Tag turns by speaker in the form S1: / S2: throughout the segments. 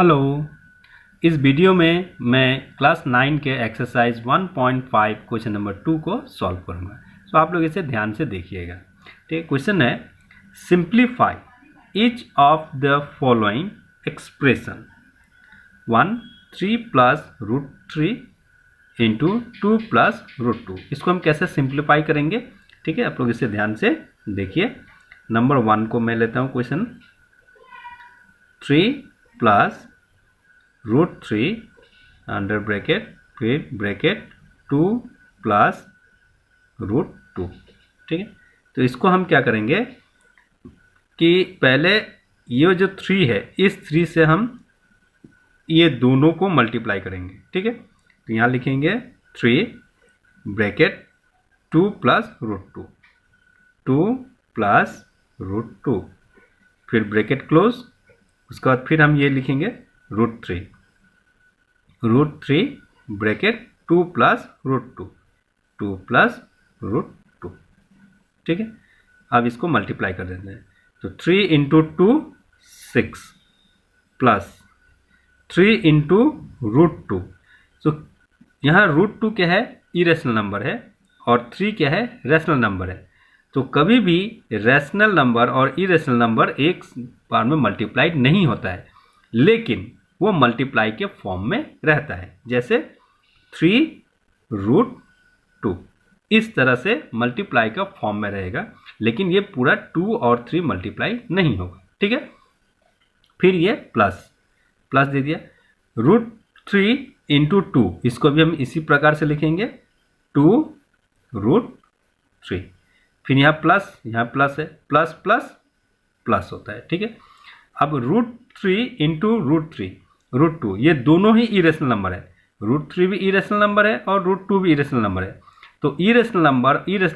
S1: Hello. इस video में मैं क्लास 9 के एक्सरसाइज 1.5 क्वेश्चन नंबर 2 को सॉल्व करूंगा। तो आप लोग इसे ध्यान से देखिएगा। ठीक, क्वेश्चन है simplify each of the following expression 1 3 plus root 3 into 2 plus root 2। इसको हम कैसे सिंप्लीफाई करेंगे? ठीक है, आप लोग इसे ध्यान से देखिए। नंबर 1 को मैं लेता हूँ question 3 plus root 3 under bracket फिर ब्रैकेट 2 प्लस रूट 2। ठीक है, तो इसको हम क्या करेंगे कि पहले ये जो 3 है इस 3 से हम ये दोनों को मल्टीप्लाई करेंगे। ठीक है, तो यहाँ लिखेंगे 3 bracket 2 plus root 2 2 plus root 2 फिर ब्रैकेट क्लोज। उसके बाद फिर हम ये लिखेंगे root 3 bracket 2 plus root 2 2 plus root 2। ठीक है, अब इसको मल्टीप्लाई कर देते हैं। तो 3 इंटू 2 6 प्लस 3 इंटू रूट 2। तो यहाँ रूट 2 क्या है? इरेशनल नंबर है और 3 क्या है? रैशनल नंबर है। तो कभी भी रैशनल नंबर और इरेशनल नंबर एक बार में मल्टीप्लाई नहीं होता है, लेकिन वो मल्टीप्लाई के फॉर्म में रहता है। जैसे 3 रूट 2 इस तरह से मल्टीप्लाई का फॉर्म में रहेगा, लेकिन ये पूरा 2 और 3 मल्टीप्लाई नहीं होगा। ठीक है, फिर ये प्लस दे दिया रूट 3 इंटू 2। इसको भी हम इसी प्रकार से लिखेंगे 2 रूट 3। फिर यहाँ प्लस है, प्लस प्लस प्लस होता है। ठीक है, अब रूट 3 इंटू रूट 2 ये दोनों ही इरेशनल नंबर है। रूट 3 भी इरेशनल नंबर है और रूट 2 भी इरेशनल नंबर है। तो इरेशनल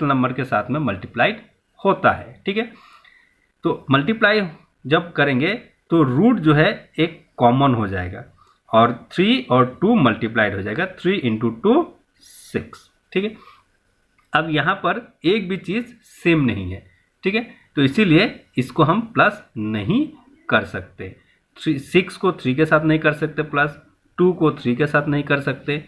S1: नंबर के साथ में मल्टीप्लाइड होता है। ठीक है, तो मल्टीप्लाई जब करेंगे तो रूट जो है एक कॉमन हो जाएगा और 3 और 2 मल्टीप्लाइड हो जाएगा। 3 इंटू 2 6। ठीक है, अब यहाँ पर एक भी चीज़ सेम नहीं है। ठीक है, तो इसीलिए इसको हम प्लस नहीं कर सकते। 6 को 3 के साथ नहीं कर सकते प्लस, 2 को 3 के साथ नहीं कर सकते,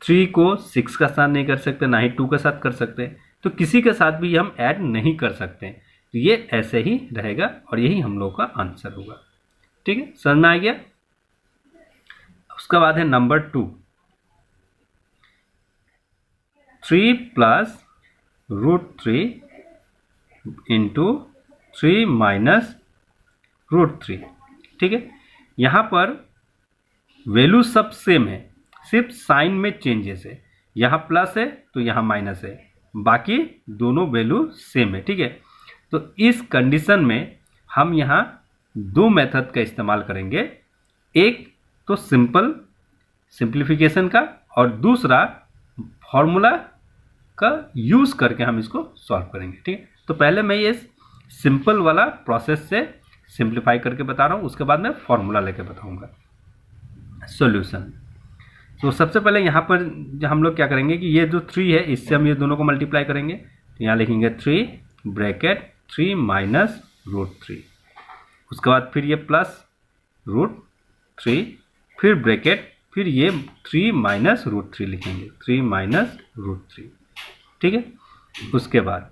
S1: 3 को 6 के साथ नहीं कर सकते, ना ही 2 के साथ कर सकते। तो किसी के साथ भी हम ऐड नहीं कर सकते। तो ये ऐसे ही रहेगा और यही हम लोग का आंसर होगा। ठीक है, समझ में आ गया? उसका बाद है number 2 3 plus root 3 into 3 minus root 3। ठीक है, यहाँ पर वैल्यू सब सेम है, सिर्फ साइन में चेंजेस है। यहाँ प्लस है तो यहाँ माइनस है, बाकी दोनों वैल्यू सेम है। ठीक है, तो इस कंडीशन में हम यहाँ दो मेथड का इस्तेमाल करेंगे। एक तो सिंप्लीफिकेशन का और दूसरा फॉर्मूला का यूज़ करके हम इसको सॉल्व करेंगे। ठीक है, तो पहले मैं ये सिंपल वाला प्रोसेस से सिंप्लीफाई करके बता रहा हूँ, उसके बाद मैं फॉर्मूला लेके बताऊँगा सॉल्यूशन। तो सबसे पहले यहाँ पर हम लोग क्या करेंगे कि ये जो 3 है इससे हम ये दोनों को मल्टीप्लाई करेंगे। तो यहाँ लिखेंगे 3 ब्रैकेट 3 माइनस रूट 3। उसके बाद फिर ये प्लस रूट 3 फिर ब्रैकेट फिर ये 3 माइनस रूट 3 लिखेंगे, 3 माइनस रूट 3। ठीक है, उसके बाद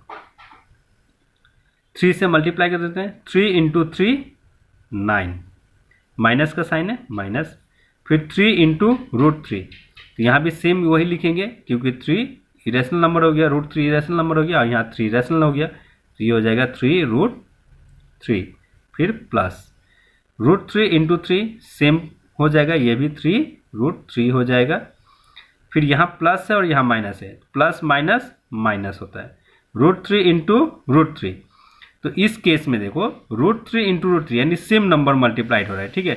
S1: 3 से मल्टीप्लाई कर देते हैं। 3 इंटू 3 9, माइनस का साइन है माइनस, फिर 3 इंटू रूट 3। तो यहाँ भी सेम वही लिखेंगे क्योंकि 3 इरेशनल नंबर हो गया, रूट 3 इरेशनल नंबर हो गया और यहाँ 3 रैशनल हो गया। तो ये हो जाएगा 3 रूट 3 फिर प्लस रूट 3 इंटू 3 सेम हो जाएगा, ये भी 3 रूट 3 हो जाएगा। फिर यहाँ प्लस है और यहाँ माइनस है, प्लस माइनस माइनस होता है। रूट 3 इंटू रूट 3, तो इस केस में देखो रूट 3 इंटू रूट 3 यानी सेम नंबर मल्टीप्लाइड हो रहा है। ठीक है,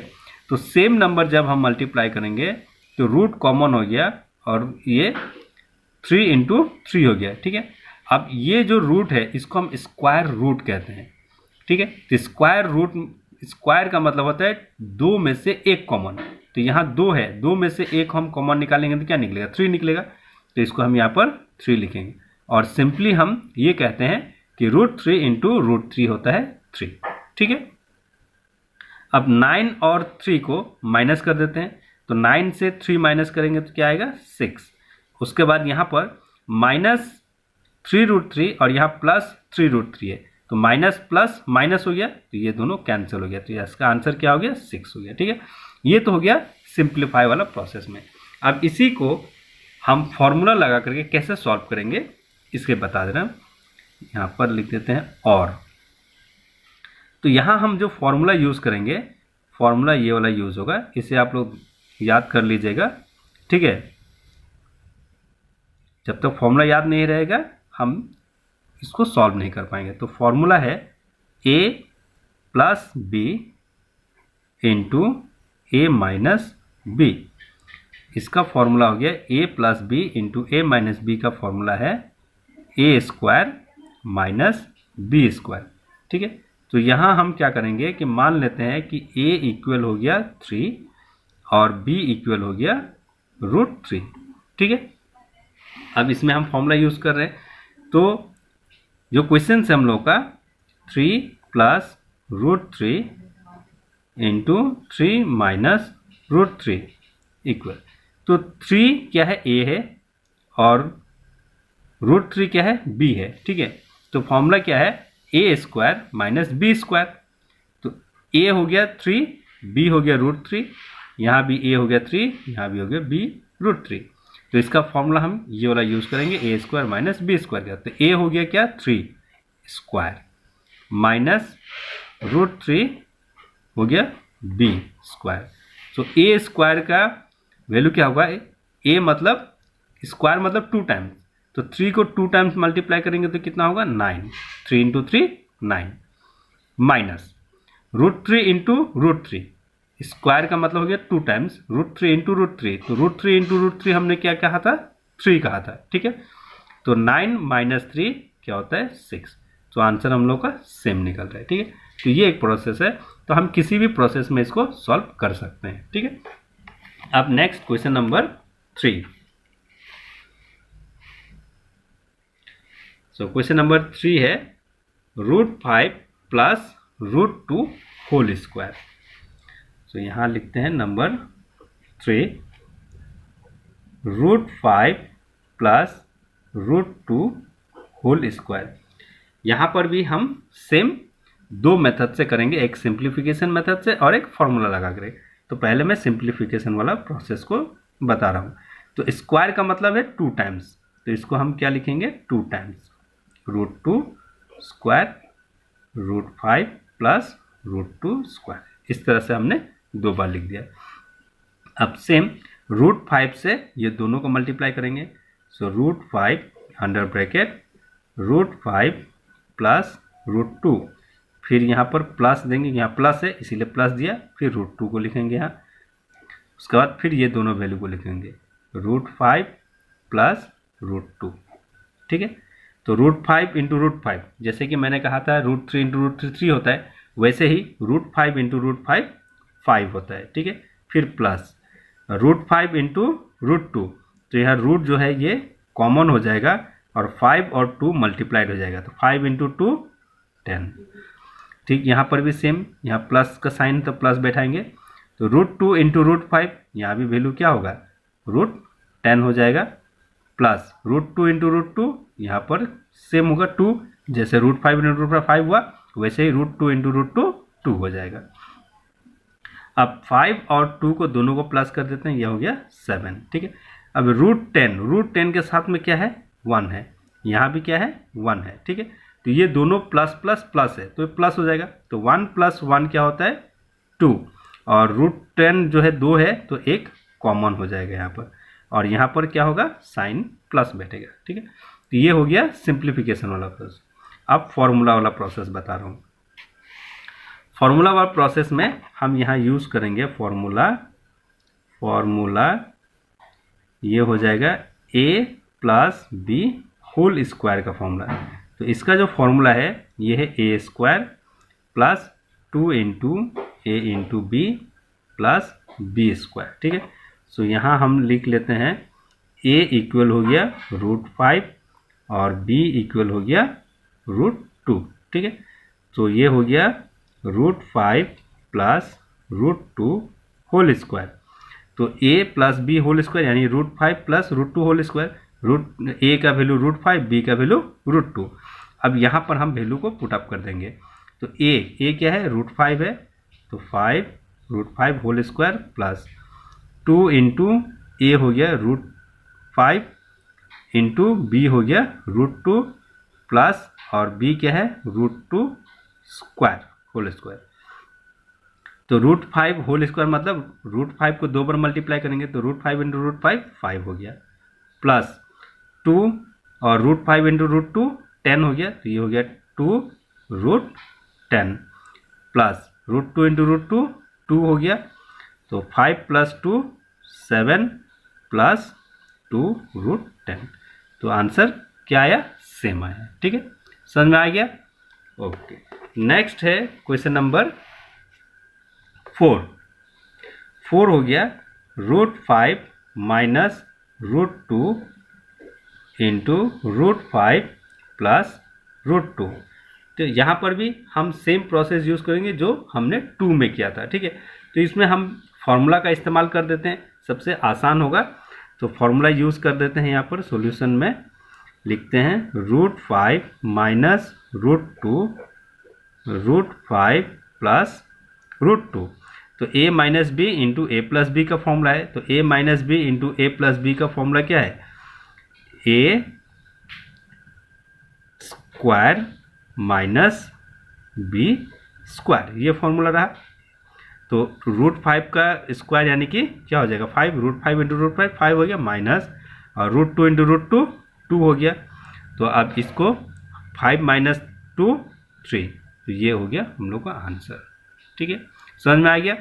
S1: तो सेम नंबर जब हम मल्टीप्लाई करेंगे तो रूट कॉमन हो गया और ये 3 इंटू 3 हो गया। ठीक है, अब ये जो रूट है इसको हम स्क्वायर रूट कहते हैं। ठीक है, तो स्क्वायर का मतलब होता है 2 में से 1 कॉमन। तो यहाँ 2 है, 2 में से 1 हम कॉमन निकालेंगे तो क्या निकलेगा? 3 निकलेगा। तो इसको हम यहाँ पर 3 लिखेंगे और सिंपली हम ये कहते हैं कि रूट 3 इंटू रूट 3 होता है 3। ठीक है, अब 9 और 3 को माइनस कर देते हैं, तो 9 से 3 माइनस करेंगे तो क्या आएगा 6। उसके बाद यहाँ पर -3√3 और यहाँ +3√3 है, तो माइनस प्लस माइनस हो गया, तो ये दोनों कैंसिल हो गया, तो इसका आंसर क्या हो गया 6 हो गया। ठीक है, ये तो हो गया सिंप्लीफाई वाला प्रोसेस में। अब इसी को हम फॉर्मूला लगा करके कैसे सॉल्व करेंगे इसके बता दे रहे हैं। यहाँ पर लिख देते हैं और, तो यहाँ हम जो फॉर्मूला यूज़ करेंगे, फॉर्मूला ये वाला यूज़ होगा, इसे आप लोग याद कर लीजिएगा। ठीक है, जब तक फॉर्मूला याद नहीं रहेगा हम इसको सॉल्व नहीं कर पाएंगे। तो फॉर्मूला है a + b × a - b। इसका फॉर्मूला हो गया a + b × a - b का फॉर्मूला है a² - b²। ठीक है, तो यहाँ हम क्या करेंगे कि मान लेते हैं कि a इक्वल हो गया 3 और b इक्वल हो गया √3। ठीक है, अब इसमें हम फॉर्मूला यूज़ कर रहे हैं, तो जो क्वेश्चन है हम लोग का 3 + √3 × 3 - √3 इक्वल, तो 3 क्या है a है और √3 क्या है b है। ठीक है, तो फॉर्मूला क्या है a² - b²। तो a हो गया 3, b हो गया √3, यहाँ भी a हो गया 3, यहाँ भी हो गया b √3। तो इसका फॉर्मूला हम ये वाला यूज़ करेंगे a² - b² का। तो a हो गया क्या 3² माइनस √3 हो गया b²। तो a² का वैल्यू क्या होगा, a मतलब स्क्वायर मतलब 2 टाइम्स, तो 3 को 2 टाइम्स मल्टीप्लाई करेंगे तो कितना होगा 9, 3 × 3 9, माइनस √3 × √3, स्क्वायर का मतलब हो गया 2 टाइम्स, √3 × √3, तो √3 × √3 हमने क्या कहा था 3 कहा था। ठीक है, तो 9 - 3 क्या होता है 6, तो आंसर हम लोग का सेम निकल रहा है। ठीक है, तो ये एक प्रोसेस है, तो हम किसी भी प्रोसेस में इसको सॉल्व कर सकते हैं। ठीक है, अब next question number 3। So question number 3 है √5 + √2 होल स्क्वायर। तो यहाँ लिखते हैं नंबर 3 √5 + √2 होल स्क्वायर। यहाँ पर भी हम सेम 2 मेथड से करेंगे, एक सिंप्लीफिकेशन मेथड से और एक फॉर्मूला लगा कर। तो पहले मैं सिंप्लीफिकेशन वाला प्रोसेस को बता रहा हूँ। तो स्क्वायर का मतलब है 2 टाइम्स, तो इसको हम क्या लिखेंगे 2 टाइम्स, √2² √5 + √2²। इस तरह से हमने 2 बार लिख दिया। अब सेम √5 से ये दोनों को मल्टीप्लाई करेंगे, सो √5 अंडर ब्रैकेट √5 + √2, फिर यहाँ पर प्लस देंगे, यहाँ प्लस है इसीलिए प्लस दिया, फिर √2 को लिखेंगे यहाँ, उसके बाद फिर ये दोनों वैल्यू को लिखेंगे √5 + √2। ठीक है, तो √5 × √5, जैसे कि मैंने कहा था √3 × √3 3 होता है, वैसे ही √5 × √5 5 होता है। ठीक है, फिर प्लस √5 × √2, तो यहाँ रूट जो है ये कॉमन हो जाएगा और 5 और 2 मल्टीप्लाइड हो जाएगा, तो 5 × 2 10। ठीक, यहाँ पर भी सेम, यहाँ प्लस का साइन तो प्लस बैठाएंगे, तो √2 × √5, यहाँ भी वैल्यू क्या होगा √10 हो जाएगा, प्लस √2 × √2, यहाँ पर सेम होगा 2, जैसे √5 × √5 5 हुआ, वैसे ही √2 × √2 2 हो जाएगा। अब 5 और 2 को दोनों को प्लस कर देते हैं, यह हो गया 7। ठीक है, अब √10 के साथ में क्या है 1 है, यहाँ भी क्या है 1 है। ठीक है, तो ये दोनों प्लस प्लस प्लस है, तो ये प्लस हो जाएगा, तो 1 + 1 क्या होता है 2, और √10 जो है 2 है, तो एक कॉमन हो जाएगा यहाँ पर, और यहाँ पर क्या होगा साइन प्लस बैठेगा। ठीक है, तो ये हो गया सिंप्लीफिकेशन वाला प्रोसेस। अब फॉर्मूला वाला प्रोसेस बता रहा हूँ। फॉर्मूला वाला प्रोसेस में हम यहाँ यूज़ करेंगे फॉर्मूला ये हो जाएगा a + b होल स्क्वायर का फॉर्मूला। तो इसका जो फॉर्मूला है ये है a² + 2 × a × b + b²। ठीक है, सो यहाँ हम लिख लेते हैं a इक्वल हो गया √5 और b इक्वल हो गया √2। ठीक है, तो ये हो गया √5 + √2 होल स्क्वायर। तो a plus B whole square यानी √5 प्लस √2 होल स्क्वायर। a का वैल्यू √5, b का वैल्यू √2। अब यहाँ पर हम वैल्यू को पुटअप कर देंगे। तो a क्या है, √5 है, तो 5 √5 होल स्क्वायर प्लस 2 इंटू ए हो गया √5 इंटू बी हो गया √2 प्लस और b क्या है √2 स्क्वायर होल स्क्वायर। तो √5 होल स्क्वायर मतलब √5 को 2 बार मल्टीप्लाई करेंगे तो √5 इंटू √5 5 हो गया, प्लस 2 और √5 इंटू √2 10 हो गया, तो ये हो गया 2√10 प्लस √2 इंटू √2 2 हो गया, तो 5 प्लस 2 7 प्लस 2√10। तो आंसर क्या आया, सेम आया। ठीक है, समझ में आ गया। ओके, नेक्स्ट है क्वेश्चन नंबर 4 हो गया √5 माइनस √2 इंटू √5 प्लस √2। तो यहाँ पर भी हम सेम प्रोसेस यूज़ करेंगे जो हमने 2 में किया था। ठीक है, तो इसमें हम फॉर्मूला का इस्तेमाल कर देते हैं, सबसे आसान होगा। तो फॉर्मूला यूज़ कर देते हैं, यहाँ पर सॉल्यूशन में लिखते हैं √5 माइनस √2 √5 प्लस √2। तो a minus B into A plus B का फॉर्मूला है। तो a minus B into A plus B का फॉर्मूला क्या है, a square minus B square, ये फॉर्मूला रहा। तो √5 का स्क्वायर यानी कि क्या हो जाएगा 5, √5 इंटू √5 5 हो गया, माइनस और √2 इंटू √2 2 हो गया। तो अब इसको 5 माइनस 2 3, तो ये हो गया हम लोग का आंसर। ठीक है, समझ में आ गया।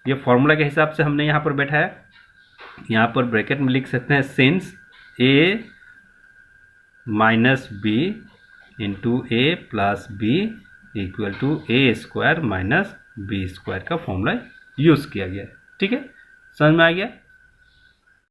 S1: ये फॉर्मूला के हिसाब से हमने यहाँ पर बैठाया। यहाँ पर ब्रैकेट में लिख सकते हैं since a minus B into A plus B equal to A square minus B square का फॉर्मूला यूज़ किया गया है। ठीक है, समझ में आ गया।